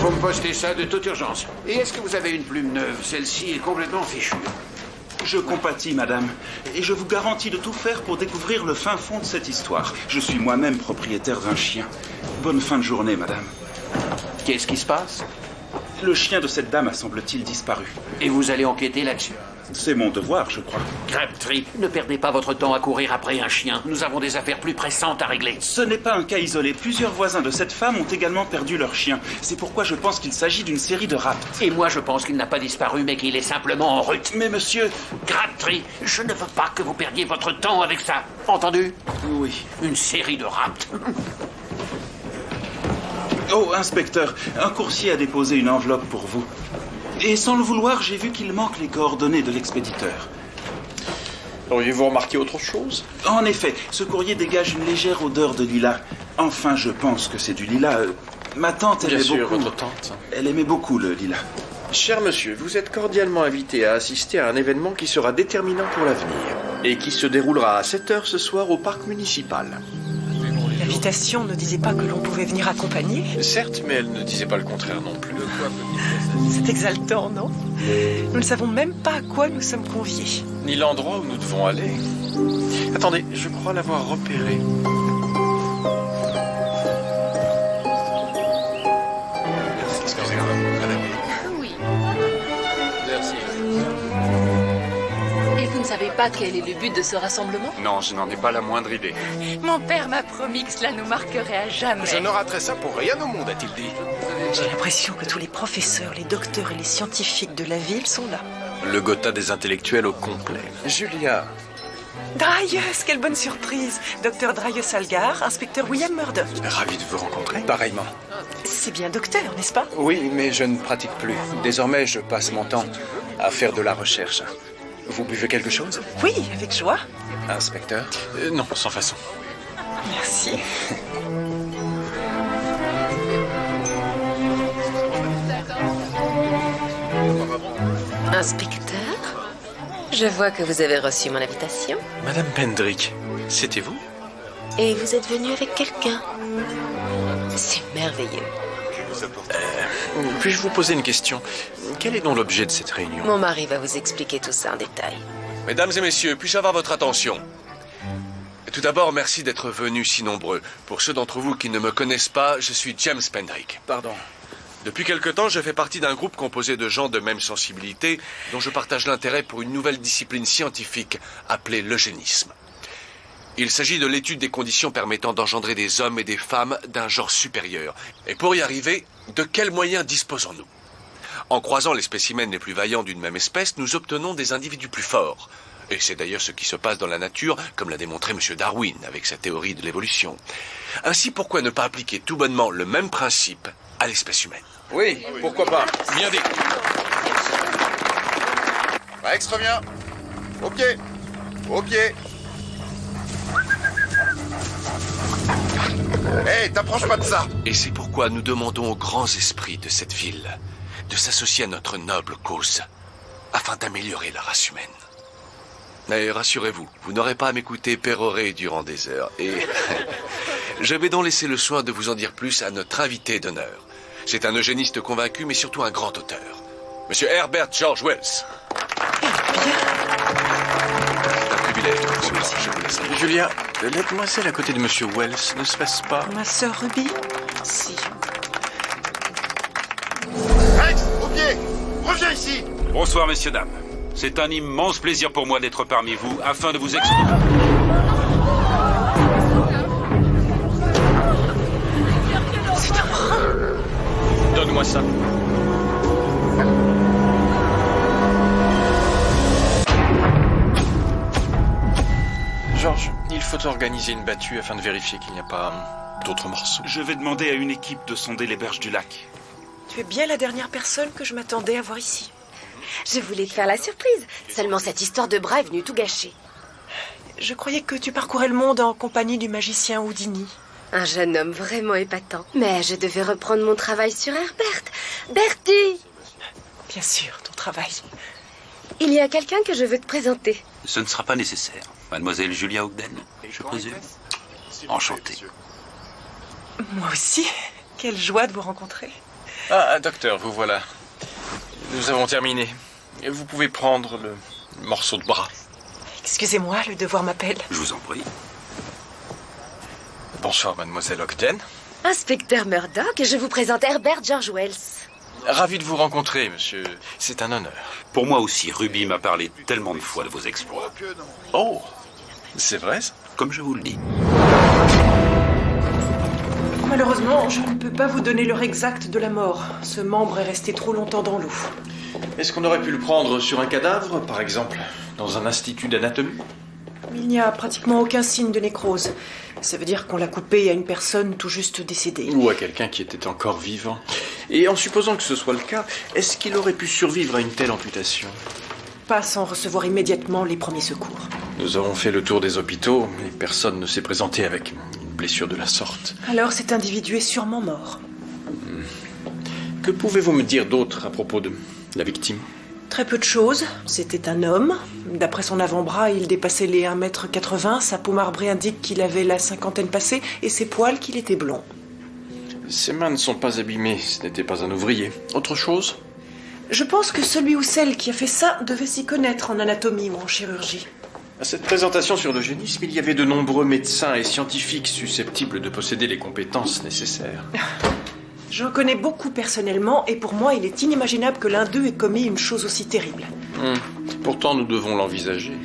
Faut me poster ça de toute urgence. Et est-ce que vous avez une plume neuve? Celle-ci est complètement fichue. Je compatis, madame, et je vous garantis de tout faire pour découvrir le fin fond de cette histoire. Je suis moi-même propriétaire d'un chien. Bonne fin de journée, madame. Qu'est-ce qui se passe? Le chien de cette dame a, semble-t-il, disparu. Et vous allez enquêter là-dessus? C'est mon devoir, je crois. Crabtree, ne perdez pas votre temps à courir après un chien. Nous avons des affaires plus pressantes à régler. Ce n'est pas un cas isolé. Plusieurs voisins de cette femme ont également perdu leur chien. C'est pourquoi je pense qu'il s'agit d'une série de rapts. Et moi, je pense qu'il n'a pas disparu, mais qu'il est simplement en route. Mais monsieur... Crabtree, je ne veux pas que vous perdiez votre temps avec ça. Entendu? Oui. Une série de rapts. Oh, inspecteur, un coursier a déposé une enveloppe pour vous. Et sans le vouloir, j'ai vu qu'il manque les coordonnées de l'expéditeur. Auriez-vous remarqué autre chose? En effet, ce courrier dégage une légère odeur de lilas. Enfin, je pense que c'est du lilas. Ma tante aimait beaucoup... Bien sûr, votre tante. Elle aimait beaucoup le lilas. Cher monsieur, vous êtes cordialement invité à assister à un événement qui sera déterminant pour l'avenir et qui se déroulera à 7 h ce soir au parc municipal. L'invitation ne disait pas que l'on pouvait venir accompagner? Certes, mais elle ne disait pas le contraire non plus. C'est exaltant, non? Nous ne savons même pas à quoi nous sommes conviés. Ni l'endroit où nous devons aller. Attendez, je crois l'avoir repéré. Oui. Merci. Et vous ne savez pas quel est le but de ce rassemblement? Non, je n'en ai pas la moindre idée. Mon père m'a promis que cela nous marquerait à jamais. Je ne raterai ça pour rien au monde, a-t-il dit. J'ai l'impression que tous les professeurs, les docteurs et les scientifiques de la ville sont là. Le Gotha des intellectuels au complet. Julia. Dreyus, quelle bonne surprise! Docteur Dreyus Algar, inspecteur William Murdoch. Ravi de vous rencontrer. Pareillement. C'est bien docteur, n'est-ce pas? Oui, mais je ne pratique plus. Désormais, je passe mon temps à faire de la recherche. Vous buvez quelque chose? Oui, avec joie. Inspecteur? Non, sans façon. Merci. Inspecteur, je vois que vous avez reçu mon invitation. Madame Pendrick, c'était vous? Et vous êtes venu avec quelqu'un. C'est merveilleux. Puis-je vous poser une question? Quel est donc l'objet de cette réunion? Mon mari va vous expliquer tout ça en détail. Mesdames et messieurs, puis-je avoir votre attention? Tout d'abord, merci d'être venus si nombreux. Pour ceux d'entre vous qui ne me connaissent pas, je suis James Pendrick. Pardon. Depuis quelque temps, je fais partie d'un groupe composé de gens de même sensibilité, dont je partage l'intérêt pour une nouvelle discipline scientifique appelée l'eugénisme. Il s'agit de l'étude des conditions permettant d'engendrer des hommes et des femmes d'un genre supérieur. Et pour y arriver, de quels moyens disposons-nous? En croisant les spécimens les plus vaillants d'une même espèce, nous obtenons des individus plus forts. Et c'est d'ailleurs ce qui se passe dans la nature, comme l'a démontré M. Darwin avec sa théorie de l'évolution. Ainsi, pourquoi ne pas appliquer tout bonnement le même principe à l'espèce humaine? Oui, pourquoi pas? Bien dit. Rex, reviens. Au pied. Au pied. Hé, t'approches pas de ça. Et c'est pourquoi nous demandons aux grands esprits de cette ville de s'associer à notre noble cause, afin d'améliorer la race humaine. Mais rassurez-vous, vous n'aurez pas à m'écouter pérorer durant des heures. Et je vais donc laisser le soin de vous en dire plus à notre invité d'honneur. C'est un eugéniste convaincu, mais surtout un grand auteur. Monsieur Herbert George Wells. C'est un privilège de vous recevoir. Je vous laisse. Julia, la demoiselle à côté de Monsieur Wells ne se passe pas? Ma sœur Ruby? Si. Rex, au pied. Reviens ici. Bonsoir, messieurs, dames. C'est un immense plaisir pour moi d'être parmi vous afin de vous expliquer. C'est un brin. Donne-moi ça. Georges, il faut organiser une battue afin de vérifier qu'il n'y a pas d'autres morceaux. Je vais demander à une équipe de sonder les berges du lac. Tu es bien la dernière personne que je m'attendais à voir ici. Je voulais te faire la surprise. Seulement cette histoire de bras est venue tout gâcher. Je croyais que tu parcourais le monde en compagnie du magicien Houdini. Un jeune homme vraiment épatant. Mais je devais reprendre mon travail sur Herbert. Bertie! Bien sûr, ton travail. Il y a quelqu'un que je veux te présenter. Ce ne sera pas nécessaire. Mademoiselle Julia Ogden, je présume. Enchantée. Moi aussi. Quelle joie de vous rencontrer. Ah, docteur, vous voilà. Nous avons terminé. Vous pouvez prendre le morceau de bras. Excusez-moi, le devoir m'appelle. Je vous en prie. Bonsoir, mademoiselle Ogden. Inspecteur Murdoch, je vous présente Herbert George Wells. Ravi de vous rencontrer, monsieur. C'est un honneur. Pour moi aussi, Ruby m'a parlé tellement de fois de vos exploits. Oh, c'est vrai ça? Comme je vous le dis. Malheureusement, je ne peux pas vous donner l'heure exacte de la mort. Ce membre est resté trop longtemps dans l'eau. Est-ce qu'on aurait pu le prendre sur un cadavre, par exemple, dans un institut d'anatomie? Il n'y a pratiquement aucun signe de nécrose. Ça veut dire qu'on l'a coupé à une personne tout juste décédée. Ou à quelqu'un qui était encore vivant. Et en supposant que ce soit le cas, est-ce qu'il aurait pu survivre à une telle amputation? Pas sans recevoir immédiatement les premiers secours. Nous avons fait le tour des hôpitaux et personne ne s'est présenté avec une blessure de la sorte. Alors cet individu est sûrement mort. Que pouvez-vous me dire d'autre à propos de la victime? Très peu de choses. C'était un homme. D'après son avant-bras, il dépassait les 1,80 m. Sa peau marbrée indique qu'il avait la cinquantaine passée et ses poils qu'il était blond. Ses mains ne sont pas abîmées. Ce n'était pas un ouvrier. Autre chose? Je pense que celui ou celle qui a fait ça devait s'y connaître en anatomie ou en chirurgie. À cette présentation sur l'eugénisme, il y avait de nombreux médecins et scientifiques susceptibles de posséder les compétences nécessaires. Je connais beaucoup personnellement et pour moi, il est inimaginable que l'un d'eux ait commis une chose aussi terrible. Pourtant, nous devons l'envisager.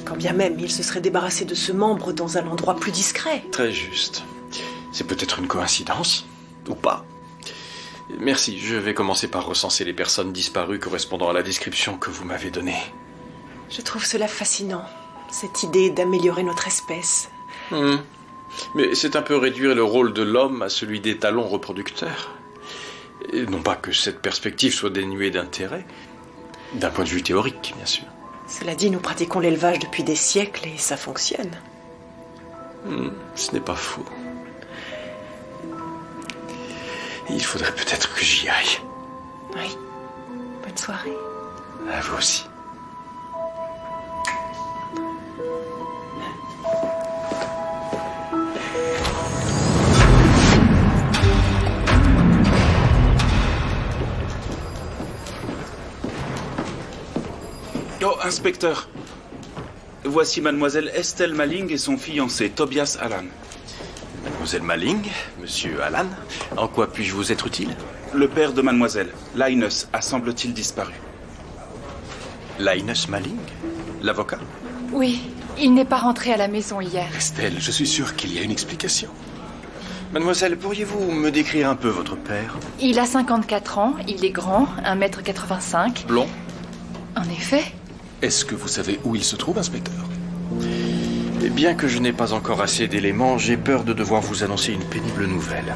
Quand bien même il se serait débarrassé de ce membre dans un endroit plus discret. Très juste. C'est peut-être une coïncidence, ou pas. Merci, je vais commencer par recenser les personnes disparues correspondant à la description que vous m'avez donnée. Je trouve cela fascinant, cette idée d'améliorer notre espèce. Mais c'est un peu réduire le rôle de l'homme à celui des talons reproducteurs. Et non pas que cette perspective soit dénuée d'intérêt, d'un point de vue théorique, bien sûr. Cela dit, nous pratiquons l'élevage depuis des siècles et ça fonctionne. Ce n'est pas faux. Il faudrait peut-être que j'y aille. Oui. Bonne soirée. À vous aussi. Oh, inspecteur. Voici mademoiselle Estelle Malling et son fiancé, Tobias Allan. Mademoiselle Malling, monsieur Allan, en quoi puis-je vous être utile? Le père de mademoiselle, Linus, a semble-t-il disparu. Linus Malling? L'avocat? Oui, il n'est pas rentré à la maison hier. Estelle, je suis sûr qu'il y a une explication. Mademoiselle, pourriez-vous me décrire un peu votre père? Il a 54 ans, il est grand, 1,85 m. Blond? En effet. Est-ce que vous savez où il se trouve, inspecteur? Et bien que je n'ai pas encore assez d'éléments, j'ai peur de devoir vous annoncer une pénible nouvelle.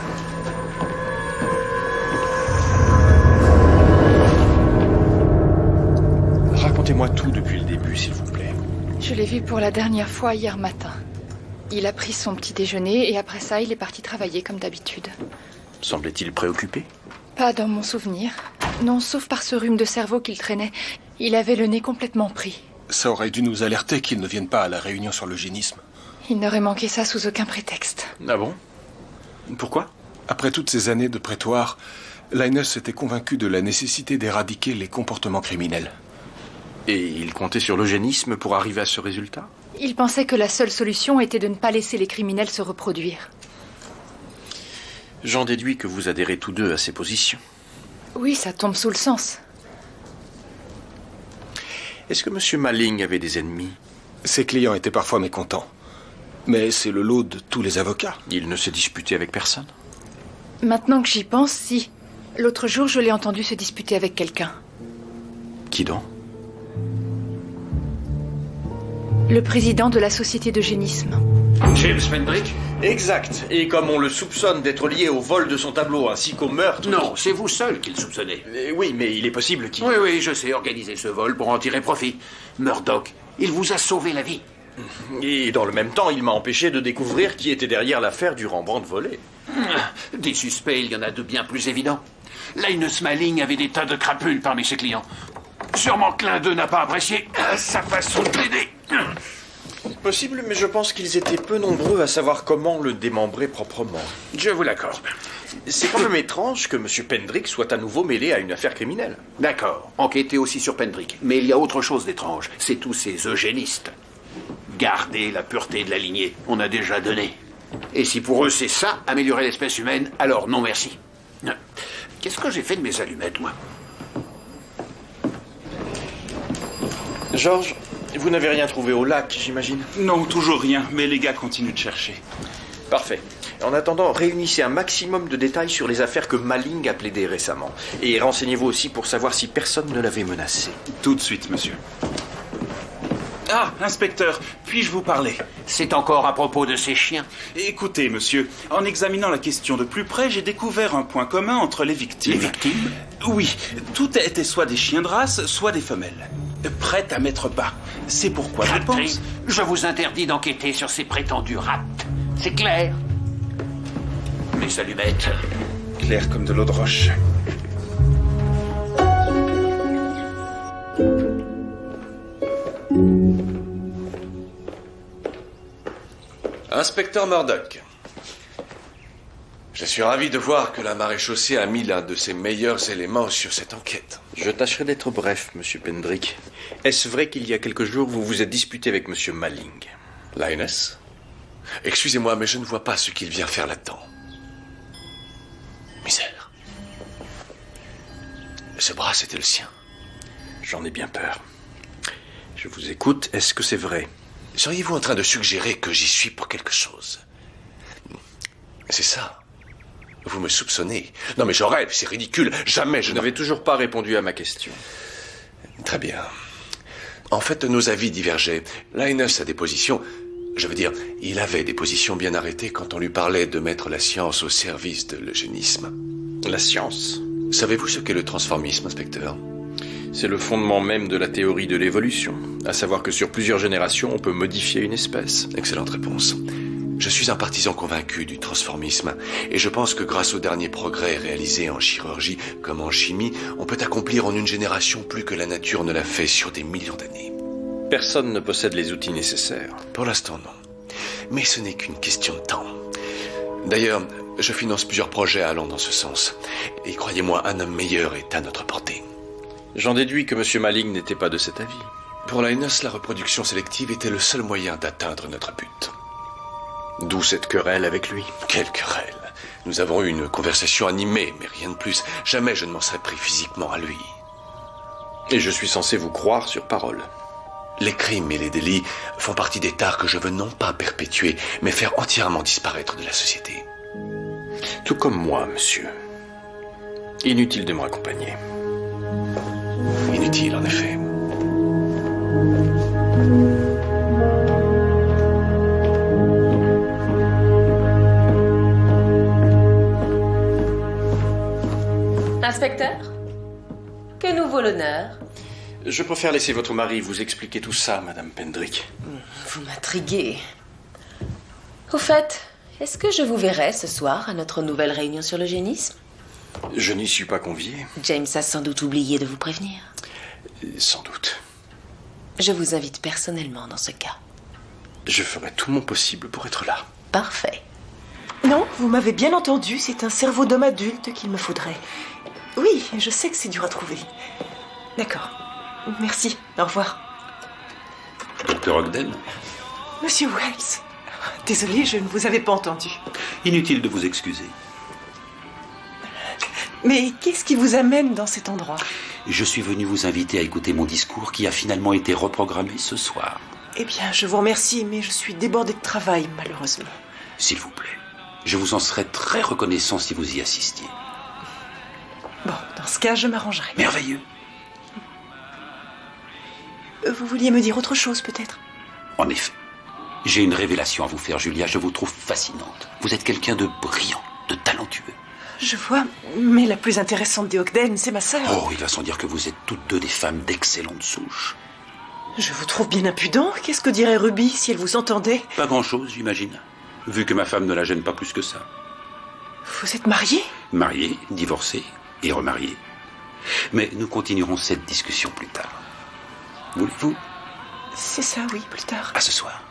Racontez-moi tout depuis le début, s'il vous plaît. Je l'ai vu pour la dernière fois hier matin. Il a pris son petit déjeuner et après ça, il est parti travailler comme d'habitude. Semblait-il préoccupé? Pas dans mon souvenir. Non, sauf par ce rhume de cerveau qu'il traînait. Il avait le nez complètement pris. Ça aurait dû nous alerter qu'il ne vienne pas à la réunion sur l'eugénisme. Il n'aurait manqué ça sous aucun prétexte. Ah bon? Pourquoi? Après toutes ces années de prétoire, Linus était convaincu de la nécessité d'éradiquer les comportements criminels. Et il comptait sur l'eugénisme pour arriver à ce résultat? Il pensait que la seule solution était de ne pas laisser les criminels se reproduire. J'en déduis que vous adhérez tous deux à ces positions. Oui, ça tombe sous le sens. Est-ce que M. Malling avait des ennemis? Ses clients étaient parfois mécontents. Mais c'est le lot de tous les avocats. Il ne se disputait avec personne? Maintenant que j'y pense, si. L'autre jour, je l'ai entendu se disputer avec quelqu'un. Qui donc? Le président de la société d'eugénisme. James Fendrick? Exact. Et comme on le soupçonne d'être lié au vol de son tableau ainsi qu'au meurtre... Non, c'est vous seul qui le soupçonnez. Oui, mais il est possible qu'il... Oui, je sais organiser ce vol pour en tirer profit. Murdoch, il vous a sauvé la vie. Et dans le même temps, il m'a empêché de découvrir qui était derrière l'affaire du Rembrandt volé. Des suspects, il y en a de bien plus évidents. Linus Malling avait des tas de crapules parmi ses clients. Sûrement que l'un d'eux n'a pas apprécié sa façon de plaider. Possible, mais je pense qu'ils étaient peu nombreux à savoir comment le démembrer proprement. Je vous l'accorde. C'est quand même étrange que M. Pendrick soit à nouveau mêlé à une affaire criminelle. D'accord, enquêtez aussi sur Pendrick. Mais il y a autre chose d'étrange, c'est tous ces eugénistes. Garder la pureté de la lignée, on a déjà donné. Et si pour eux c'est ça, améliorer l'espèce humaine, alors non merci. Qu'est-ce que j'ai fait de mes allumettes, moi? Georges, vous n'avez rien trouvé au lac, j'imagine? Non, toujours rien, mais les gars continuent de chercher. Parfait. En attendant, réunissez un maximum de détails sur les affaires que Malling a plaidées récemment. Et renseignez-vous aussi pour savoir si personne ne l'avait menacé. Tout de suite, monsieur. Ah, inspecteur, puis-je vous parler? C'est encore à propos de ces chiens. Écoutez, monsieur, en examinant la question de plus près, j'ai découvert un point commun entre les victimes. Les victimes? Oui, toutes étaient soit des chiens de race, soit des femelles. Prêtes à mettre bas. C'est pourquoi je pense... Je vous interdis d'enquêter sur ces prétendus rats. C'est clair? Mes allumettes. Clair comme de l'eau de roche. Inspecteur Murdoch. Je suis ravi de voir que la maréchaussée a mis l'un de ses meilleurs éléments sur cette enquête. Je tâcherai d'être bref, Monsieur Pendrick. Est-ce vrai qu'il y a quelques jours, vous vous êtes disputé avec Monsieur Malling? Linus? Excusez-moi, mais je ne vois pas ce qu'il vient faire là-dedans. Misère. Ce bras, c'était le sien. J'en ai bien peur. Je vous écoute. Est-ce que c'est vrai? Seriez-vous en train de suggérer que j'y suis pour quelque chose? C'est ça. Vous me soupçonnez. Non mais je rêve, c'est ridicule. Jamais je n'avais toujours pas répondu à ma question. Très bien. En fait, nos avis divergeaient. Linus a des positions... Je veux dire, il avait des positions bien arrêtées quand on lui parlait de mettre la science au service de l'eugénisme. La science? Savez-vous ce qu'est le transformisme, inspecteur? C'est le fondement même de la théorie de l'évolution, à savoir que sur plusieurs générations, on peut modifier une espèce. Excellente réponse. Je suis un partisan convaincu du transformisme, et je pense que grâce aux derniers progrès réalisés en chirurgie comme en chimie, on peut accomplir en une génération plus que la nature ne l'a fait sur des millions d'années. Personne ne possède les outils nécessaires. Pour l'instant, non. Mais ce n'est qu'une question de temps. D'ailleurs, je finance plusieurs projets allant dans ce sens. Et croyez-moi, un homme meilleur est à notre portée. J'en déduis que M. Malling n'était pas de cet avis. Pour Linus, la reproduction sélective était le seul moyen d'atteindre notre but. D'où cette querelle avec lui? Quelle querelle? Nous avons eu une conversation animée, mais rien de plus. Jamais je ne m'en serais pris physiquement à lui. Et je suis censé vous croire sur parole. Les crimes et les délits font partie des tares que je veux non pas perpétuer, mais faire entièrement disparaître de la société. Tout comme moi, monsieur. Inutile de me raccompagner. Inutile, en effet. Inspecteur? Que nous vaut l'honneur? Je préfère laisser votre mari vous expliquer tout ça, Madame Pendrick. Vous m'intriguez. Au fait, est-ce que je vous verrai ce soir à notre nouvelle réunion sur l'eugénisme? Je n'y suis pas convié. James a sans doute oublié de vous prévenir. Sans doute. Je vous invite personnellement dans ce cas. Je ferai tout mon possible pour être là. Parfait. Non, vous m'avez bien entendu, c'est un cerveau d'homme adulte qu'il me faudrait. Oui, je sais que c'est dur à trouver. D'accord. Merci. Au revoir. Dr. Ogden? Monsieur Wells. Désolée, je ne vous avais pas entendu. Inutile de vous excuser. Mais qu'est-ce qui vous amène dans cet endroit? Je suis venu vous inviter à écouter mon discours qui a finalement été reprogrammé ce soir. Eh bien, je vous remercie, mais je suis débordée de travail, malheureusement. S'il vous plaît, je vous en serais très reconnaissant si vous y assistiez. Bon, dans ce cas, je m'arrangerai. Merveilleux. Vous vouliez me dire autre chose, peut-être? En effet. J'ai une révélation à vous faire, Julia. Je vous trouve fascinante. Vous êtes quelqu'un de brillant, de talentueux. Je vois, mais la plus intéressante des Ogden, c'est ma sœur. Oh, il va sans dire que vous êtes toutes deux des femmes d'excellente souche. Je vous trouve bien impudent. Qu'est-ce que dirait Ruby si elle vous entendait? Pas grand-chose, j'imagine. Vu que ma femme ne la gêne pas plus que ça. Vous êtes marié? Marié, divorcé et remarié. Mais nous continuerons cette discussion plus tard. Voulez-vous? C'est ça, oui, plus tard. À ce soir.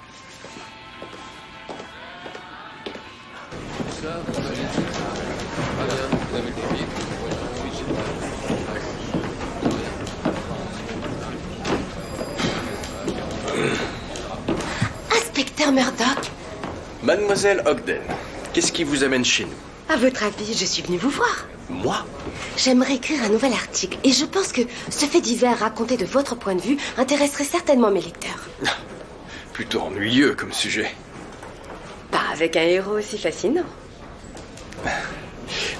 Inspecteur Murdoch. Mademoiselle Ogden, qu'est-ce qui vous amène chez nous? À votre avis, je suis venue vous voir. Moi? J'aimerais écrire un nouvel article et je pense que ce fait divers raconté de votre point de vue intéresserait certainement mes lecteurs. Plutôt ennuyeux comme sujet. Pas avec un héros aussi fascinant.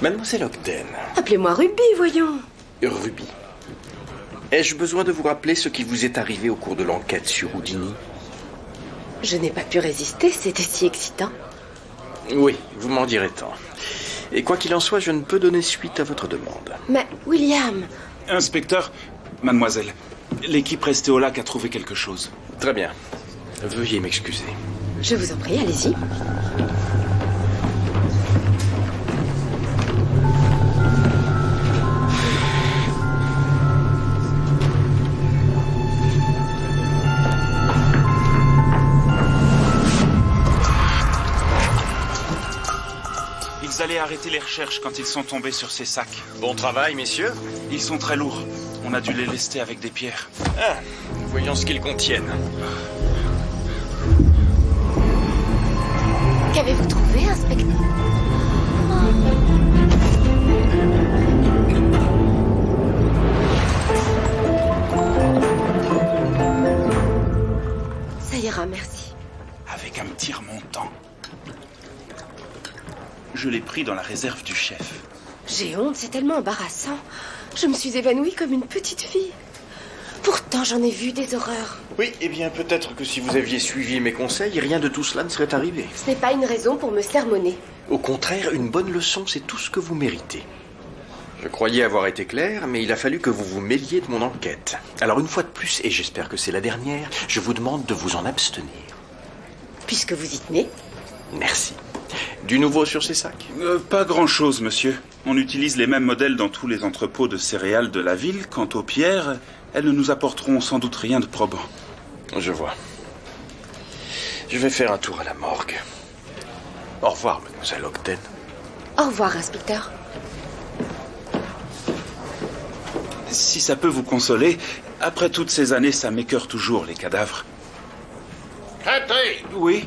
Mademoiselle Ogden. Appelez-moi Ruby, voyons. Ruby. Ai-je besoin de vous rappeler ce qui vous est arrivé au cours de l'enquête sur Houdini? Je n'ai pas pu résister, c'était si excitant. Oui, vous m'en direz tant. Et quoi qu'il en soit, je ne peux donner suite à votre demande. Mais, William... Inspecteur, mademoiselle, l'équipe restée au lac a trouvé quelque chose. Très bien. Veuillez m'excuser. Je vous en prie, allez-y. Ils allaient arrêter les recherches quand ils sont tombés sur ces sacs. Bon travail, messieurs. Ils sont très lourds. On a dû les lester avec des pierres. Ah, voyons ce qu'ils contiennent. Qu'avez-vous trouvé, inspecteur? Ça ira, merci. Avec un petit remontant. Je l'ai pris dans la réserve du chef. J'ai honte, c'est tellement embarrassant. Je me suis évanouie comme une petite fille. Pourtant, j'en ai vu des horreurs. Oui, eh bien, peut-être que si vous aviez suivi mes conseils, rien de tout cela ne serait arrivé. Ce n'est pas une raison pour me sermonner. Au contraire, une bonne leçon, c'est tout ce que vous méritez. Je croyais avoir été clair, mais il a fallu que vous vous mêliez de mon enquête. Alors, une fois de plus, et j'espère que c'est la dernière, je vous demande de vous en abstenir. Puisque vous y tenez. Merci. Du nouveau sur ces sacs? Pas grand-chose, monsieur. On utilise les mêmes modèles dans tous les entrepôts de céréales de la ville. Quant aux pierres, elles ne nous apporteront sans doute rien de probant. Je vois. Je vais faire un tour à la morgue. Au revoir, mademoiselle Ogden. Au revoir, inspecteur. Si ça peut vous consoler, après toutes ces années, ça m'écœure toujours, les cadavres. Crêperie! Oui?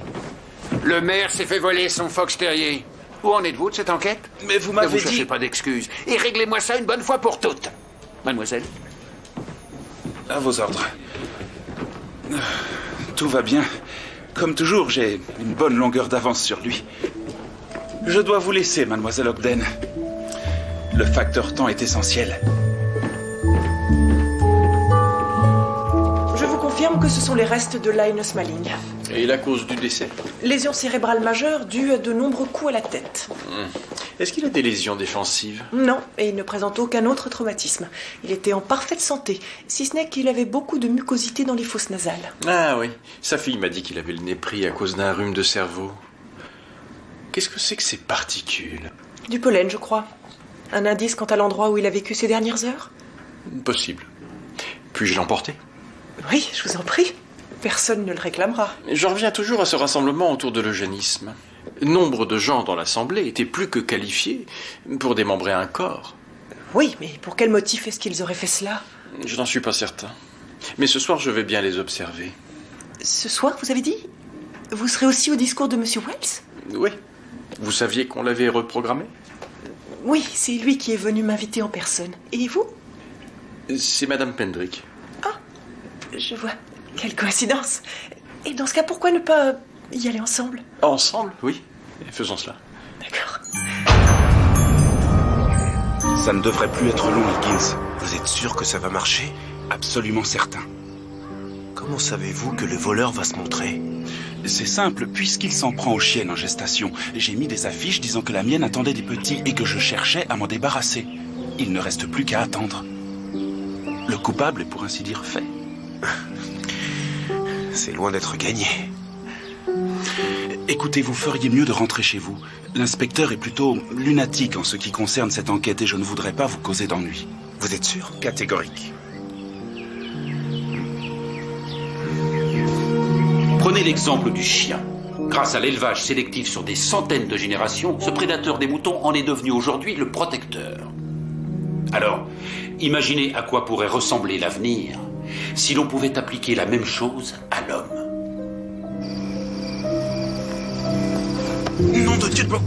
Le maire s'est fait voler son fox terrier. Où en êtes-vous de cette enquête? Mais vous m'avez dit... Ne vous cherchez pas d'excuses. Et réglez-moi ça une bonne fois pour toutes. Mademoiselle? À vos ordres. Tout va bien. Comme toujours, j'ai une bonne longueur d'avance sur lui. Je dois vous laisser, mademoiselle Ogden. Le facteur temps est essentiel. Je vous confirme que ce sont les restes de Linus Malling. Et la cause du décès? Lésion cérébrale majeure due à de nombreux coups à la tête. Est-ce qu'il a des lésions défensives? Non, et il ne présente aucun autre traumatisme. Il était en parfaite santé, si ce n'est qu'il avait beaucoup de mucosité dans les fosses nasales. Ah oui, sa fille m'a dit qu'il avait le nez pris à cause d'un rhume de cerveau. Qu'est-ce que c'est que ces particules? Du pollen, je crois. Un indice quant à l'endroit où il a vécu ces dernières heures? Possible. Puis-je l'emporter? Oui, je vous en prie. Personne ne le réclamera. Je reviens toujours à ce rassemblement autour de l'eugénisme. Nombre de gens dans l'Assemblée étaient plus que qualifiés pour démembrer un corps. Oui, mais pour quel motif est-ce qu'ils auraient fait cela? Je n'en suis pas certain. Mais ce soir, je vais bien les observer. Ce soir, vous avez dit? Vous serez aussi au discours de M. Wells? Oui. Vous saviez qu'on l'avait reprogrammé? Oui, c'est lui qui est venu m'inviter en personne. Et vous? C'est Madame Pendrick. Ah, je vois. Quelle coïncidence. Et dans ce cas, pourquoi ne pas y aller ensemble? Ensemble? Oui. Faisons cela. D'accord. Ça ne devrait plus être long, Higgins. Vous êtes sûr que ça va marcher? Absolument certain. Comment savez-vous que le voleur va se montrer? C'est simple, puisqu'il s'en prend aux chiennes en gestation. J'ai mis des affiches disant que la mienne attendait des petits et que je cherchais à m'en débarrasser. Il ne reste plus qu'à attendre. Le coupable est pour ainsi dire fait. C'est loin d'être gagné. Écoutez, vous feriez mieux de rentrer chez vous. L'inspecteur est plutôt lunatique en ce qui concerne cette enquête et je ne voudrais pas vous causer d'ennui. Vous êtes sûr? Catégorique. Prenez l'exemple du chien. Grâce à l'élevage sélectif sur des centaines de générations, ce prédateur des moutons en est devenu aujourd'hui le protecteur. Alors, imaginez à quoi pourrait ressembler l'avenir si l'on pouvait appliquer la même chose à l'homme. Nom de Dieu de bon...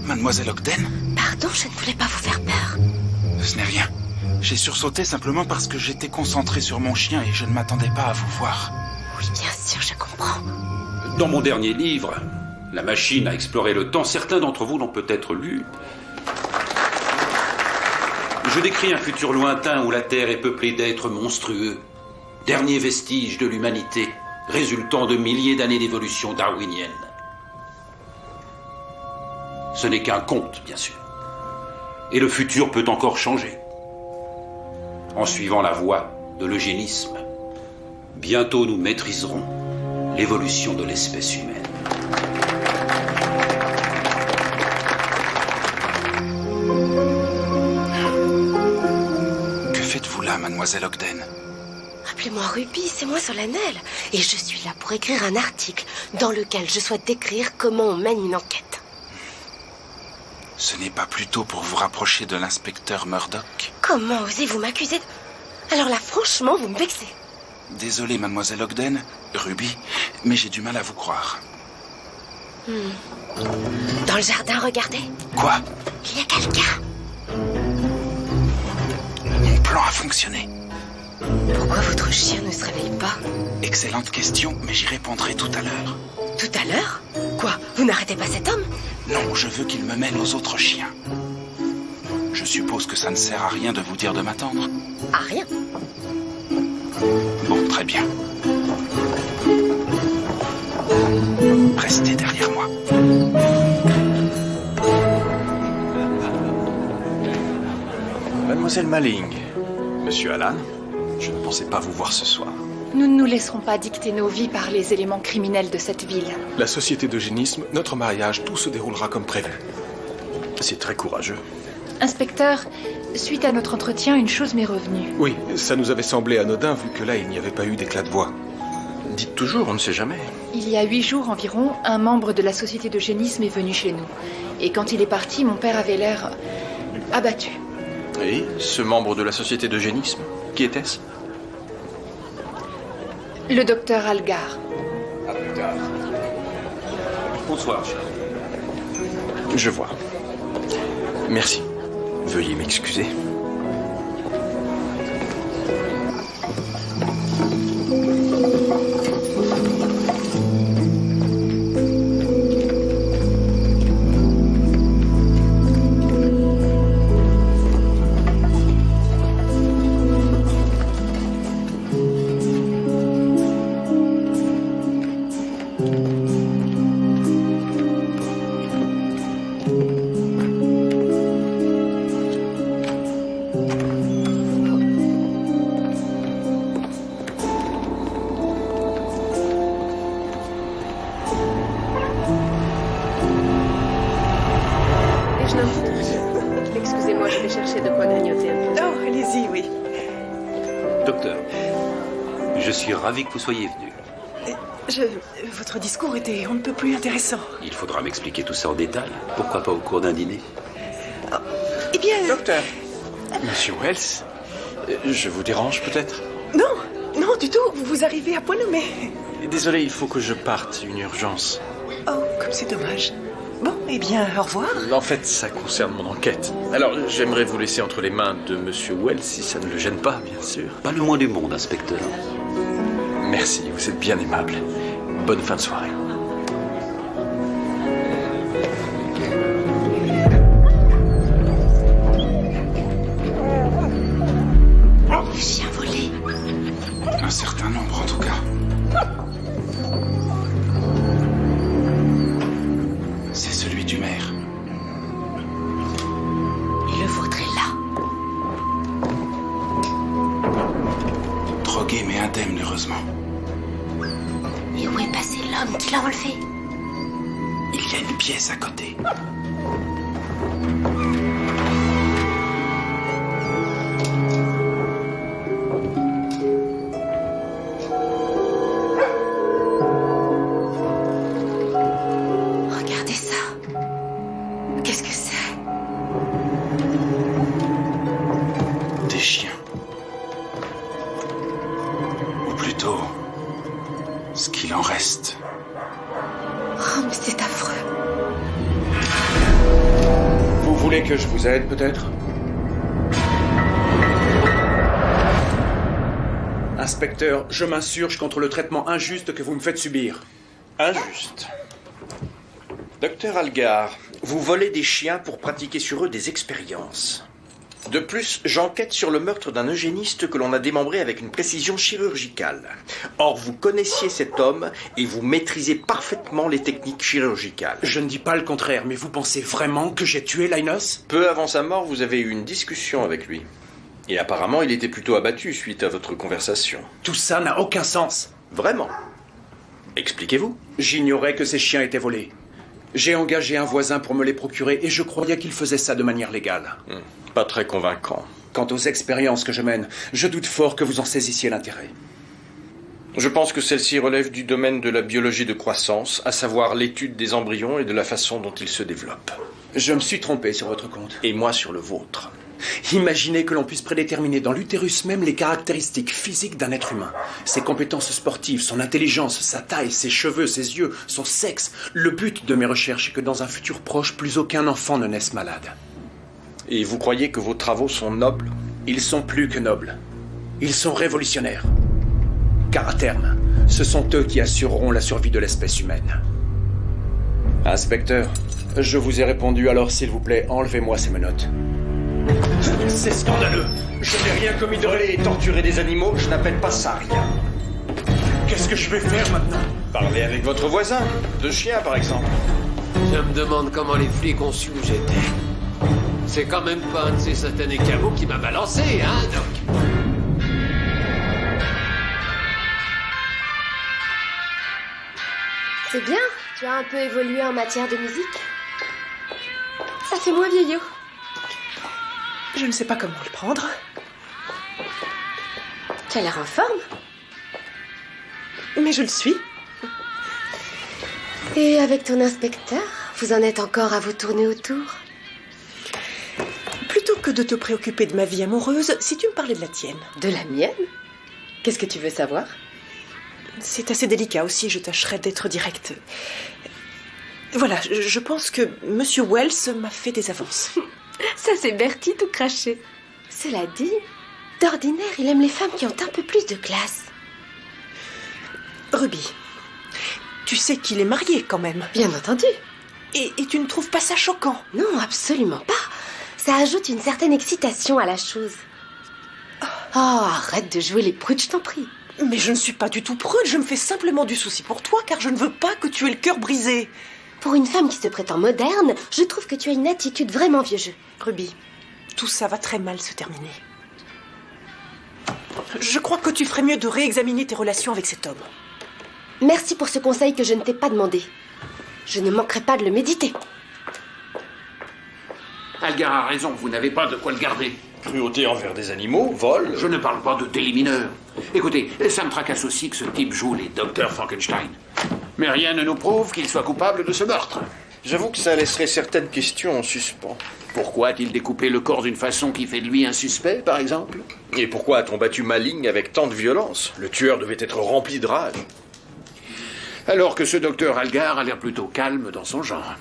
Mademoiselle Ogden? Pardon, je ne voulais pas vous faire peur. Ce n'est rien. J'ai sursauté simplement parce que j'étais concentré sur mon chien et je ne m'attendais pas à vous voir. Oui, bien sûr, je comprends. Dans mon dernier livre, La machine à explorer le temps, certains d'entre vous l'ont peut-être lu. Je décris un futur lointain où la Terre est peuplée d'êtres monstrueux, dernier vestige de l'humanité, résultant de milliers d'années d'évolution darwinienne. Ce n'est qu'un conte, bien sûr. Et le futur peut encore changer. En suivant la voie de l'eugénisme, bientôt nous maîtriserons l'évolution de l'espèce humaine. Que faites-vous là, mademoiselle Ogden? Appelez-moi Ruby, c'est moi solennel. Et je suis là pour écrire un article dans lequel je souhaite décrire comment on mène une enquête. Ce n'est pas plutôt pour vous rapprocher de l'inspecteur Murdoch? Comment osez-vous m'accuser de... Alors là, franchement, vous me vexez. Désolé, mademoiselle Ogden, Ruby, mais j'ai du mal à vous croire. Dans le jardin, regardez. Quoi? Il y a quelqu'un. Mon plan a fonctionné. Pourquoi votre chien ne se réveille pas? Excellente question, mais j'y répondrai tout à l'heure. Tout à l'heure? Quoi? Vous n'arrêtez pas cet homme? Non, je veux qu'il me mène aux autres chiens. Je suppose que ça ne sert à rien de vous dire de m'attendre. À rien. Bon, très bien. Restez derrière moi. Mademoiselle Malling, Monsieur Alan, je ne pensais pas vous voir ce soir. Nous ne nous laisserons pas dicter nos vies par les éléments criminels de cette ville. La société d'eugénisme, notre mariage, tout se déroulera comme prévu. C'est très courageux. Inspecteur, suite à notre entretien, une chose m'est revenue. Oui, ça nous avait semblé anodin vu que là, il n'y avait pas eu d'éclat de voix. Dites toujours, on ne sait jamais. Il y a 8 jours environ, un membre de la société d'eugénisme est venu chez nous. Et quand il est parti, mon père avait l'air abattu. Et ce membre de la société d'eugénisme, qui était-ce? Le docteur Algar. À plus tard. Bonsoir. Je vois. Merci. Veuillez m'excuser. Excusez-moi, je vais chercher de quoi grignoter un peu. Oh, allez-y, oui. Docteur, je suis ravi que vous soyez venu. Votre discours était on ne peut plus intéressant. Il faudra m'expliquer tout ça en détail. Pourquoi pas au cours d'un dîner? Eh bien... Docteur. Monsieur Wells, je vous dérange peut-être? Non, du tout. Vous arrivez à point nommé. Désolé, il faut que je parte. Une urgence. Oh, comme c'est dommage. Bon, eh bien, au revoir. En fait, ça concerne mon enquête. Alors, j'aimerais vous laisser entre les mains de Monsieur Wells, si ça ne le gêne pas, bien sûr. Pas le moins du monde, inspecteur. Merci, vous êtes bien aimable. Bonne fin de soirée. Chien volé. Un certain nombre, en tout cas. C'est celui du maire. Le vôtre est là. Drogué mais indemne, heureusement. Et où est passé l'homme qui l'a enlevé? Il y a une pièce à côté. voulez que je vous aide, peut-être? Inspecteur, je m'insurge contre le traitement injuste que vous me faites subir. Injuste. Docteur Algar, vous volez des chiens pour pratiquer sur eux des expériences. De plus, j'enquête sur le meurtre d'un eugéniste que l'on a démembré avec une précision chirurgicale. Or, vous connaissiez cet homme et vous maîtrisez parfaitement les techniques chirurgicales. Je ne dis pas le contraire, mais vous pensez vraiment que j'ai tué Linus? Peu avant sa mort, vous avez eu une discussion avec lui. Et apparemment, il était plutôt abattu suite à votre conversation. Tout ça n'a aucun sens. Vraiment? Expliquez-vous. J'ignorais que ces chiens étaient volés. J'ai engagé un voisin pour me les procurer et je croyais qu'il faisait ça de manière légale. Pas très convaincant. Quant aux expériences que je mène, je doute fort que vous en saisissiez l'intérêt. Je pense que celle-ci relève du domaine de la biologie de croissance, à savoir l'étude des embryons et de la façon dont ils se développent. Je me suis trompé sur votre compte. Et moi sur le vôtre. Imaginez que l'on puisse prédéterminer dans l'utérus même les caractéristiques physiques d'un être humain. Ses compétences sportives, son intelligence, sa taille, ses cheveux, ses yeux, son sexe. Le but de mes recherches est que dans un futur proche, plus aucun enfant ne naisse malade. Et vous croyez que vos travaux sont nobles? Ils sont plus que nobles. Ils sont révolutionnaires. Car à terme, ce sont eux qui assureront la survie de l'espèce humaine. Inspecteur, je vous ai répondu, alors s'il vous plaît, enlevez-moi ces menottes. C'est scandaleux. Je n'ai rien commis de voler et torturer des animaux, je n'appelle pas ça rien. Qu'est-ce que je vais faire maintenant? Parler avec votre voisin, de chien par exemple. Je me demande comment les flics ont su où j'étais. C'est quand même pas un de ces satanés cabots qui m'a balancé, hein, Doc? C'est bien, tu as un peu évolué en matière de musique. Ça fait moins vieillot. Je ne sais pas comment le prendre. Tu as l'air en forme. Mais je le suis. Et avec ton inspecteur, vous en êtes encore à vous tourner autour? Plutôt que de te préoccuper de ma vie amoureuse, si tu me parlais de la tienne. De la mienne? Qu'est-ce que tu veux savoir? C'est assez délicat aussi, je tâcherai d'être directe. Voilà, je pense que Monsieur Wells m'a fait des avances. Ça, c'est Bertie tout craché. Cela dit, d'ordinaire, il aime les femmes qui ont un peu plus de classe. Ruby, tu sais qu'il est marié quand même. Bien entendu. Et tu ne trouves pas ça choquant? Non, absolument pas. Ça ajoute une certaine excitation à la chose. Oh, arrête de jouer les prudes, je t'en prie. Mais je ne suis pas du tout prude, je me fais simplement du souci pour toi, car je ne veux pas que tu aies le cœur brisé. Pour une femme qui se prétend moderne, je trouve que tu as une attitude vraiment vieux jeu. Ruby, tout ça va très mal se terminer. Je crois que tu ferais mieux de réexaminer tes relations avec cet homme. Merci pour ce conseil que je ne t'ai pas demandé. Je ne manquerai pas de le méditer. Algar a raison, vous n'avez pas de quoi le garder. Cruauté envers des animaux, vol... Je ne parle pas de délit mineur. Écoutez, ça me tracasse aussi que ce type joue les docteurs Frankenstein. Mais rien ne nous prouve qu'il soit coupable de ce meurtre. J'avoue que ça laisserait certaines questions en suspens. Pourquoi a-t-il découpé le corps d'une façon qui fait de lui un suspect, par exemple? Et pourquoi a-t-on battu Maligne avec tant de violence? Le tueur devait être rempli de rage. Alors que ce docteur Algar a l'air plutôt calme dans son genre.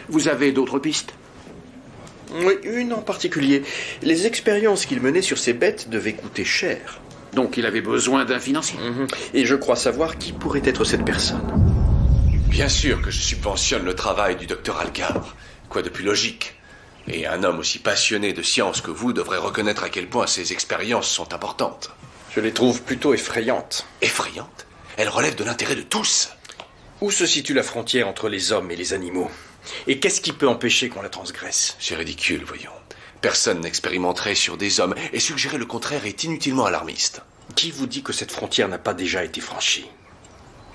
Vous avez d'autres pistes? Oui, une en particulier. Les expériences qu'il menait sur ces bêtes devaient coûter cher. Donc il avait besoin d'un financier. Et je crois savoir qui pourrait être cette personne. Bien sûr que je subventionne le travail du docteur Algar. Quoi de plus logique? Et un homme aussi passionné de science que vous devrait reconnaître à quel point ses expériences sont importantes. Je les trouve plutôt effrayantes. Effrayantes? Elles relèvent de l'intérêt de tous. Où se situe la frontière entre les hommes et les animaux? Et qu'est-ce qui peut empêcher qu'on la transgresse? C'est ridicule, voyons. Personne n'expérimenterait sur des hommes, et suggérer le contraire est inutilement alarmiste. Qui vous dit que cette frontière n'a pas déjà été franchie?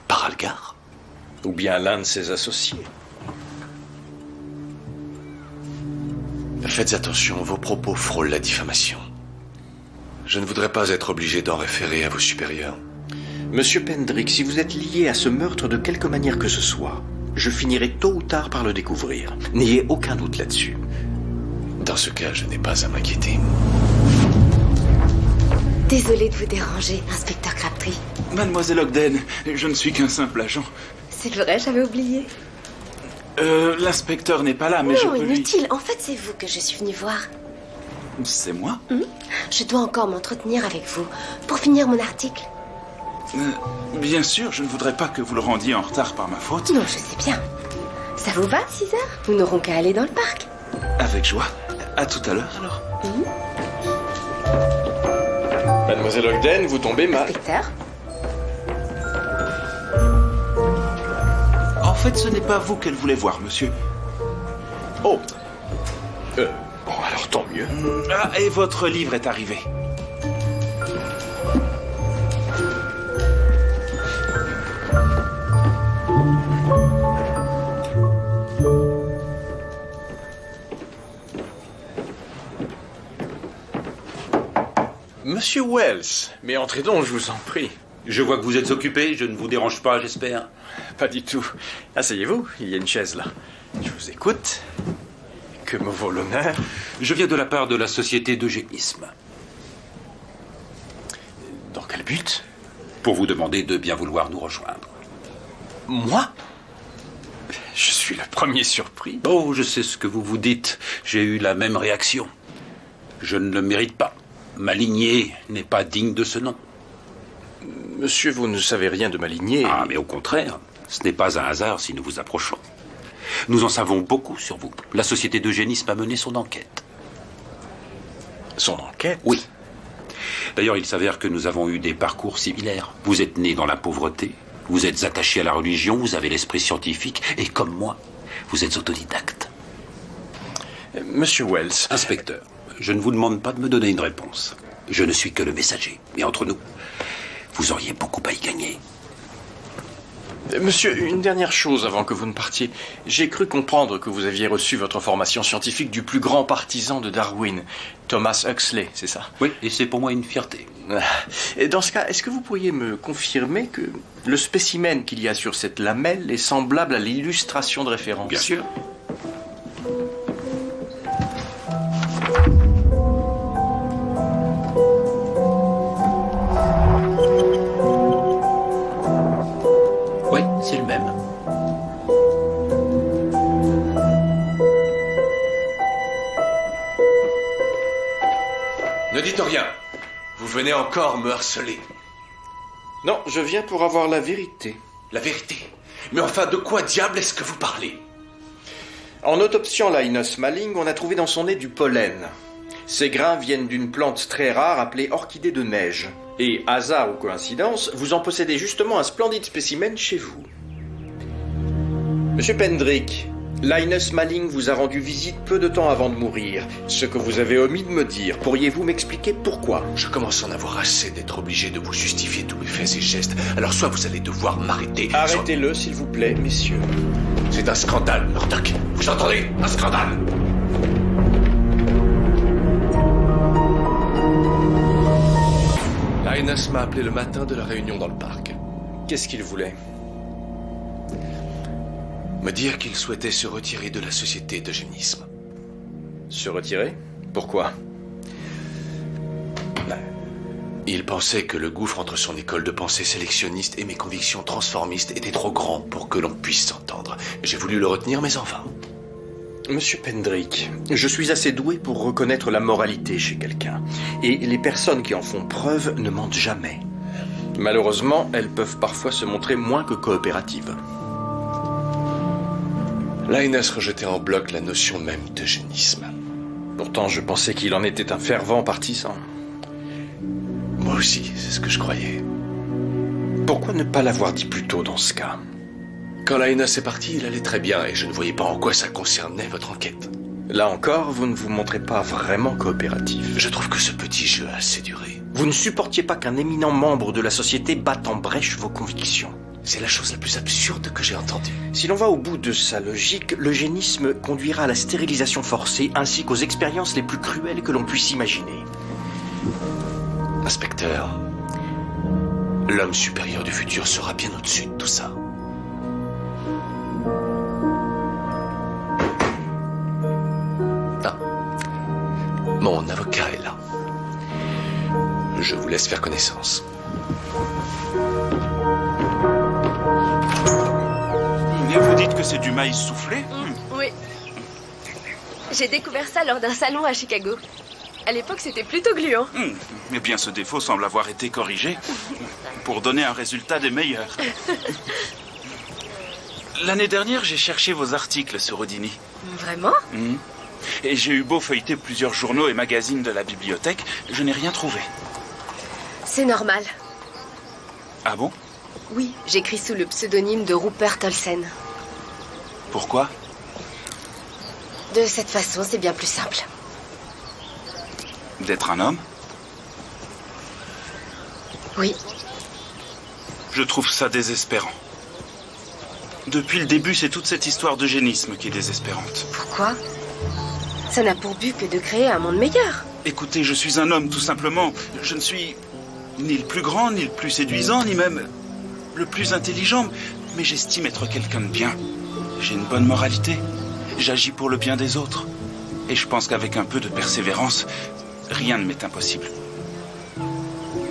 Par Algar? Ou bien l'un de ses associés? Faites attention, vos propos frôlent la diffamation. Je ne voudrais pas être obligé d'en référer à vos supérieurs. Monsieur Pendrick, si vous êtes lié à ce meurtre de quelque manière que ce soit, je finirai tôt ou tard par le découvrir. N'ayez aucun doute là-dessus. Dans ce cas, je n'ai pas à m'inquiéter. Désolée de vous déranger, inspecteur Crabtree. Mademoiselle Ogden, je ne suis qu'un simple agent. C'est vrai, j'avais oublié. L'inspecteur n'est pas là, mais je Non, peux lui... inutile. En fait, c'est vous que je suis venue voir. C'est moi? Je dois encore m'entretenir avec vous pour finir mon article. Bien sûr, je ne voudrais pas que vous le rendiez en retard par ma faute. Non, je sais bien. Ça vous va, 6 heures? Nous n'aurons qu'à aller dans le parc. Avec joie. À tout à l'heure, alors. Mademoiselle Ogden, vous tombez mal. Inspecteur? En fait, ce n'est pas vous qu'elle voulait voir, monsieur. Oh. Bon, alors tant mieux. Ah, et votre livre est arrivé. Monsieur Wells, mais entrez donc, je vous en prie. Je vois que vous êtes occupé, je ne vous dérange pas, j'espère. Pas du tout. Asseyez-vous, il y a une chaise là. Je vous écoute. Que me vaut l'honneur? Je viens de la part de la société d'eugénisme. Dans quel but? Pour vous demander de bien vouloir nous rejoindre. Moi? Je suis le premier surpris. Oh, je sais ce que vous vous dites. J'ai eu la même réaction. Je ne le mérite pas. Ma lignée n'est pas digne de ce nom. Monsieur, vous ne savez rien de ma lignée. Ah, mais au contraire, ce n'est pas un hasard si nous vous approchons. Nous en savons beaucoup sur vous. La société d'eugénisme a mené son enquête. Son enquête? Oui. D'ailleurs, il s'avère que nous avons eu des parcours similaires. Vous êtes né dans la pauvreté, vous êtes attaché à la religion, vous avez l'esprit scientifique, et comme moi, vous êtes autodidacte. Monsieur Wells. Inspecteur, je ne vous demande pas de me donner une réponse. Je ne suis que le messager. Mais entre nous, vous auriez beaucoup à y gagner. Monsieur, une dernière chose avant que vous ne partiez. J'ai cru comprendre que vous aviez reçu votre formation scientifique du plus grand partisan de Darwin, Thomas Huxley, c'est ça? Oui, et c'est pour moi une fierté. Et dans ce cas, est-ce que vous pourriez me confirmer que le spécimen qu'il y a sur cette lamelle est semblable à l'illustration de référence? Bien sûr. Oui, c'est le même. Ne dites rien. Vous venez encore me harceler. Non, je viens pour avoir la vérité. La vérité? Mais enfin, de quoi diable est-ce que vous parlez? En autopsiant Linus Malling, on a trouvé dans son nez du pollen. Ces grains viennent d'une plante très rare appelée orchidée de neige. Et, hasard ou coïncidence, vous en possédez justement un splendide spécimen chez vous. Monsieur Pendrick, Linus Malling vous a rendu visite peu de temps avant de mourir. Ce que vous avez omis de me dire, pourriez-vous m'expliquer pourquoi? Je commence à en avoir assez d'être obligé de vous justifier tous mes faits et gestes. Alors soit vous allez devoir m'arrêter... Arrêtez-le, s'il vous plaît, messieurs. C'est un scandale, Murdoch. Vous entendez? Un scandale! Linus m'a appelé le matin de la réunion dans le parc. Qu'est-ce qu'il voulait? Me dire qu'il souhaitait se retirer de la société d'eugénisme. Se retirer? Pourquoi? Il pensait que le gouffre entre son école de pensée sélectionniste et mes convictions transformistes était trop grand pour que l'on puisse s'entendre. J'ai voulu le retenir, mais enfin... Monsieur Pendrick, je suis assez doué pour reconnaître la moralité chez quelqu'un. Et les personnes qui en font preuve ne mentent jamais. Malheureusement, elles peuvent parfois se montrer moins que coopératives. Linus rejetait en bloc la notion même d'eugénisme. Pourtant, je pensais qu'il en était un fervent partisan. Moi aussi, c'est ce que je croyais. Pourquoi ne pas l'avoir dit plus tôt dans ce cas? Quand Linus est parti, il allait très bien et je ne voyais pas en quoi ça concernait votre enquête. Là encore, vous ne vous montrez pas vraiment coopératif. Je trouve que ce petit jeu a assez duré. Vous ne supportiez pas qu'un éminent membre de la société batte en brèche vos convictions. C'est la chose la plus absurde que j'ai entendue. Si l'on va au bout de sa logique, l'eugénisme conduira à la stérilisation forcée ainsi qu'aux expériences les plus cruelles que l'on puisse imaginer. Inspecteur, l'homme supérieur du futur sera bien au-dessus de tout ça. Ah. Mon avocat est là. Je vous laisse faire connaissance. Et vous dites dites que c'est du maïs soufflé? Oui. J'ai découvert ça lors d'un salon à Chicago. À l'époque, c'était plutôt gluant. Eh bien, ce défaut semble avoir été corrigé pour donner un résultat des meilleurs. L'année dernière, j'ai cherché vos articles sur Houdini. Vraiment? Et j'ai eu beau feuilleter plusieurs journaux et magazines de la bibliothèque, je n'ai rien trouvé. C'est normal. Ah bon? Oui, j'écris sous le pseudonyme de Rupert Olsen. Pourquoi? De cette façon, c'est bien plus simple. D'être un homme? Oui. Je trouve ça désespérant. Depuis le début, c'est toute cette histoire d'eugénisme qui est désespérante. Pourquoi? Ça n'a pour but que de créer un monde meilleur. Écoutez, je suis un homme, tout simplement. Je ne suis ni le plus grand, ni le plus séduisant, ni même le plus intelligent. Mais j'estime être quelqu'un de bien. J'ai une bonne moralité. J'agis pour le bien des autres. Et je pense qu'avec un peu de persévérance, rien ne m'est impossible.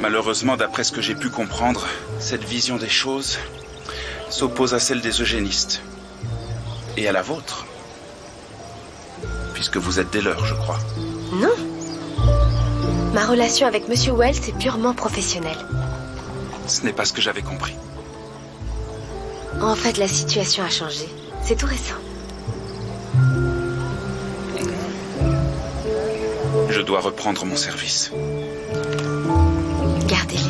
Malheureusement, d'après ce que j'ai pu comprendre, cette vision des choses s'oppose à celle des eugénistes. Et à la vôtre. Puisque vous êtes des leurs, je crois. Non. Ma relation avec Monsieur Wells est purement professionnelle. Ce n'est pas ce que j'avais compris. En fait, la situation a changé. C'est tout récent. Je dois reprendre mon service. Gardez-les.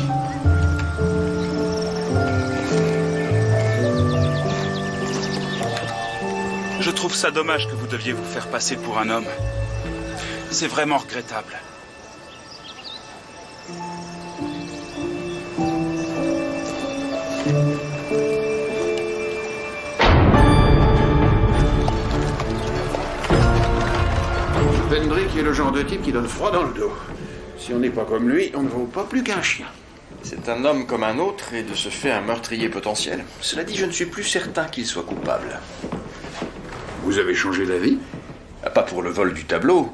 Je trouve ça dommage que vous deviez vous faire passer pour un homme. C'est vraiment regrettable. Pendrick est le genre de type qui donne froid dans le dos. Si on n'est pas comme lui, on ne vaut pas plus qu'un chien. C'est un homme comme un autre et de ce fait un meurtrier potentiel. Cela dit, je ne suis plus certain qu'il soit coupable. Vous avez changé d'avis? Pas pour le vol du tableau.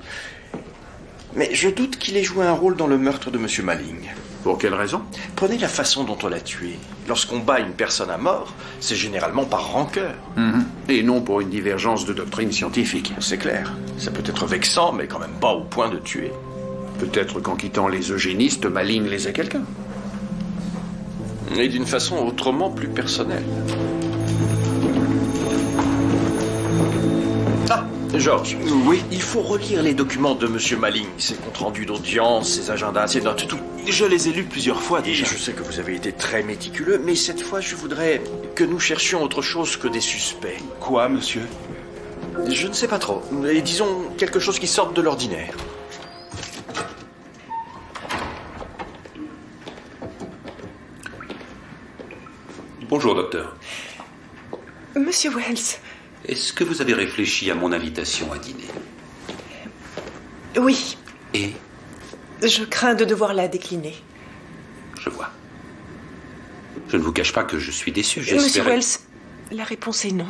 Mais je doute qu'il ait joué un rôle dans le meurtre de M. Malling. Pour quelle raison? Prenez la façon dont on l'a tué. Lorsqu'on bat une personne à mort, c'est généralement par rancœur. Et non pour une divergence de doctrine scientifique. C'est clair. Ça peut être vexant, mais quand même pas au point de tuer. Peut-être qu'en quittant les eugénistes, Malling lésait quelqu'un. Et d'une façon autrement plus personnelle. Ah, George. Oui. Il faut relire les documents de M. Malling, ses comptes rendus d'audience, ses agendas, ses notes, tout. Je les ai lus plusieurs fois déjà. Et je sais que vous avez été très méticuleux, mais cette fois, je voudrais que nous cherchions autre chose que des suspects. Quoi, monsieur? Je ne sais pas trop. Et disons quelque chose qui sorte de l'ordinaire. Bonjour, docteur. Monsieur Wells. Est-ce que vous avez réfléchi à mon invitation à dîner? Oui. Et? Je crains de devoir la décliner. Je vois. Je ne vous cache pas que je suis déçu. Monsieur Wells, la réponse est non.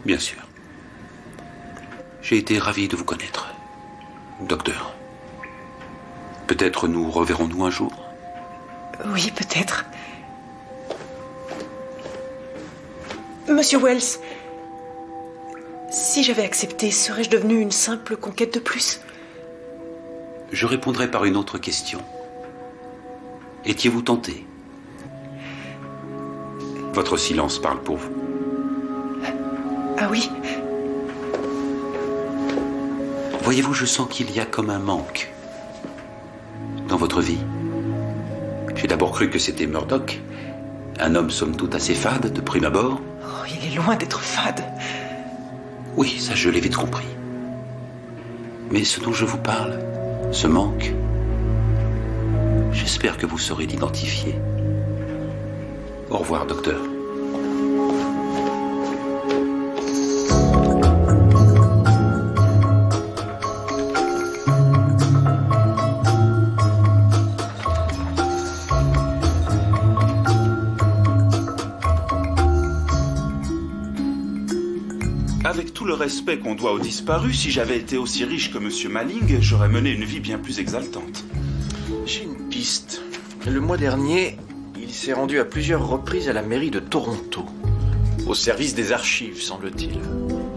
Bien sûr. J'ai été ravi de vous connaître, docteur. Peut-être nous reverrons-nous un jour? Oui, peut-être. Monsieur Wells, si j'avais accepté, serais-je devenue une simple conquête de plus? Je répondrai par une autre question. Étiez-vous tenté? Votre silence parle pour vous. Ah oui? Voyez-vous, je sens qu'il y a comme un manque dans votre vie. J'ai d'abord cru que c'était Murdoch, un homme somme toute assez fade de prime abord. Oh, il est loin d'être fade. Oui, ça je l'ai vite compris. Mais ce dont je vous parle, ce manque, j'espère que vous saurez l'identifier. Au revoir, docteur. Avec tout le respect qu'on doit aux disparus, si j'avais été aussi riche que M. Malling, j'aurais mené une vie bien plus exaltante. J'ai une piste. Le mois dernier, il s'est rendu à plusieurs reprises à la mairie de Toronto. Au service des archives, semble-t-il.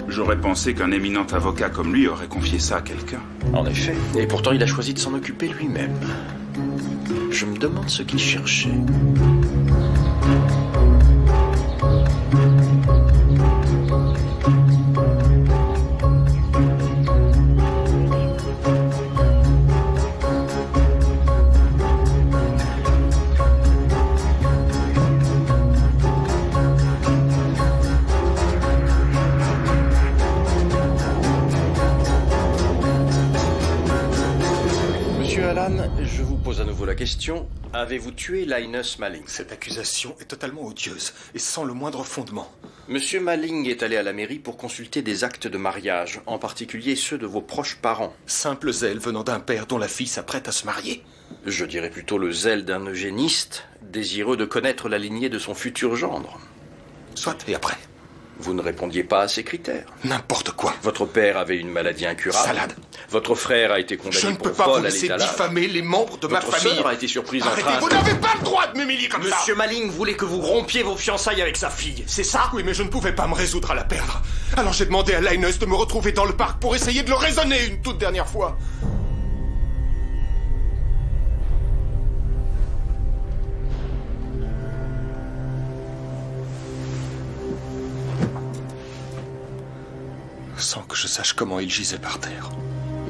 J'aurais pensé qu'un éminent avocat comme lui aurait confié ça à quelqu'un. En effet. Et pourtant, il a choisi de s'en occuper lui-même. Je me demande ce qu'il cherchait. Je vous pose à nouveau la question. Avez-vous tué Linus Malling? Cette accusation est totalement odieuse et sans le moindre fondement. Monsieur Malling est allé à la mairie pour consulter des actes de mariage, en particulier ceux de vos proches parents. Simple zèle venant d'un père dont la fille s'apprête à se marier. Je dirais plutôt le zèle d'un eugéniste, désireux de connaître la lignée de son futur gendre. Soit, et après? Vous ne répondiez pas à ces critères. N'importe quoi. Votre père avait une maladie incurable. Salade. Votre frère a été condamné pour vol à l'étalage. Je ne peux pas vous laisser diffamer les membres de ma famille. Votre sœur a été surprise en train. Vous n'avez pas le droit de m'humilier comme ça. Monsieur Malling voulait que vous rompiez vos fiançailles avec sa fille, c'est ça? Oui, mais je ne pouvais pas me résoudre à la perdre. Alors j'ai demandé à Linus de me retrouver dans le parc pour essayer de le raisonner une toute dernière fois. Sans que je sache comment il gisait par terre.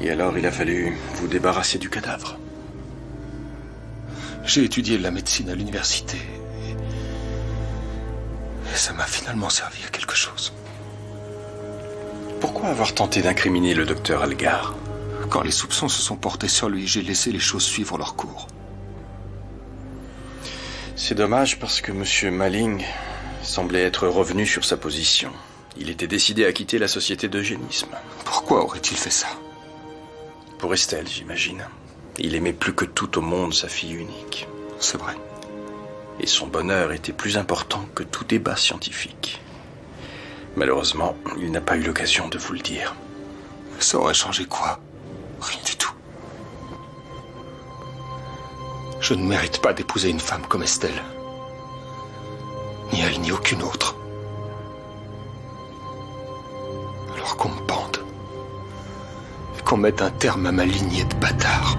Et alors il a fallu vous débarrasser du cadavre. J'ai étudié la médecine à l'université. Et ça m'a finalement servi à quelque chose. Pourquoi avoir tenté d'incriminer le docteur Algar? Quand les soupçons se sont portés sur lui, j'ai laissé les choses suivre leur cours. C'est dommage parce que monsieur Malling semblait être revenu sur sa position. Il était décidé à quitter la société d'eugénisme. Pourquoi aurait-il fait ça? Pour Estelle, j'imagine. Il aimait plus que tout au monde sa fille unique. C'est vrai. Et son bonheur était plus important que tout débat scientifique. Malheureusement, il n'a pas eu l'occasion de vous le dire. Ça aurait changé quoi? Rien du tout. Je ne mérite pas d'épouser une femme comme Estelle. Ni elle, ni aucune autre. Alors qu'on me pende. Et qu'on mette un terme à ma lignée de bâtards.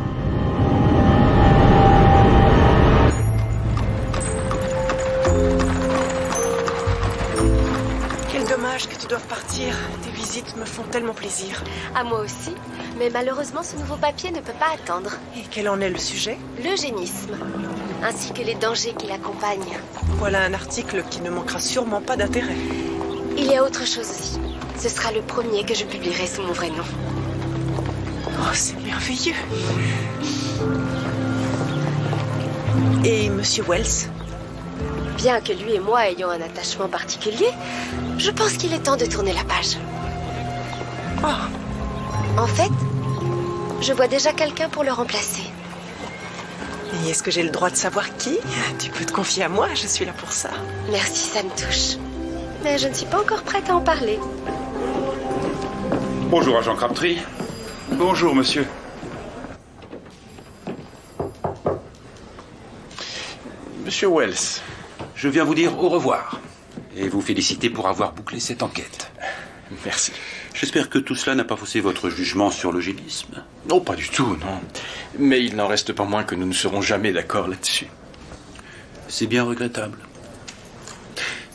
Quel dommage que tu doives partir. Tes visites me font tellement plaisir. À moi aussi. Mais malheureusement, ce nouveau papier ne peut pas attendre. Et quel en est le sujet? L'eugénisme. Ainsi que les dangers qui l'accompagnent. Voilà un article qui ne manquera sûrement pas d'intérêt. Il y a autre chose aussi. Ce sera le premier que je publierai sous mon vrai nom. Oh, c'est merveilleux. Et Monsieur Wells? Bien que lui et moi ayons un attachement particulier, je pense qu'il est temps de tourner la page. Oh. En fait, je vois déjà quelqu'un pour le remplacer. Et est-ce que j'ai le droit de savoir qui? Tu peux te confier à moi, je suis là pour ça. Merci, ça me touche. Mais je ne suis pas encore prête à en parler. Bonjour, agent Crabtree. Bonjour, monsieur. Monsieur Wells. Je viens vous dire au revoir. Et vous féliciter pour avoir bouclé cette enquête. Merci. J'espère que tout cela n'a pas faussé votre jugement sur l'eugénisme. Non, pas du tout, non. Mais il n'en reste pas moins que nous ne serons jamais d'accord là-dessus. C'est bien regrettable.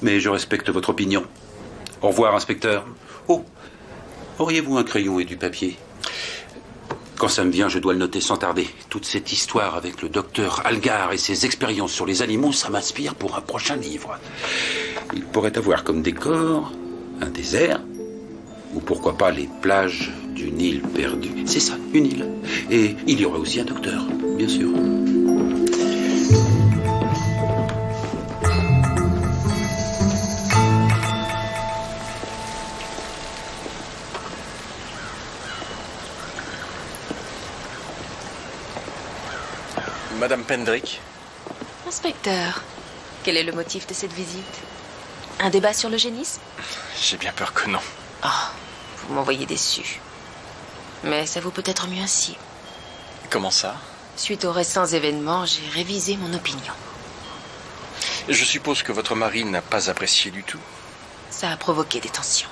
Mais je respecte votre opinion. Au revoir, inspecteur. Oh, auriez-vous un crayon et du papier? Quand ça me vient, je dois le noter sans tarder. Toute cette histoire avec le docteur Algar et ses expériences sur les animaux, ça m'inspire pour un prochain livre. Il pourrait avoir comme décor un désert, ou pourquoi pas les plages d'une île perdue. C'est ça, une île. Et il y aurait aussi un docteur, bien sûr. Madame Pendrick. Inspecteur, quel est le motif de cette visite? Un débat sur l'eugénisme? J'ai bien peur que non. Oh, vous m'envoyez déçu. Mais ça vaut peut-être mieux ainsi. Comment ça? Suite aux récents événements, j'ai révisé mon opinion. Je suppose que votre mari n'a pas apprécié du tout. Ça a provoqué des tensions.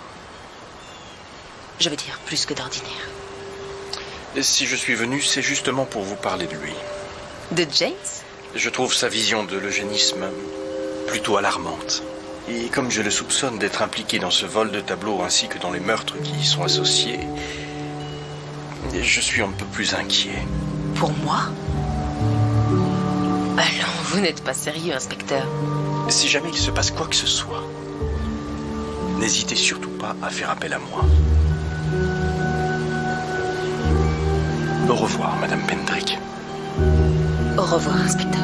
Je veux dire, plus que d'ordinaire. Et si je suis venu, c'est justement pour vous parler de lui. De James? Je trouve sa vision de l'eugénisme plutôt alarmante. Et comme je le soupçonne d'être impliqué dans ce vol de tableaux ainsi que dans les meurtres qui y sont associés, je suis un peu plus inquiet. Pour moi? Allons, vous n'êtes pas sérieux, inspecteur. Si jamais il se passe quoi que ce soit, n'hésitez surtout pas à faire appel à moi. Au revoir, Madame Pendrick. Au revoir, inspecteur.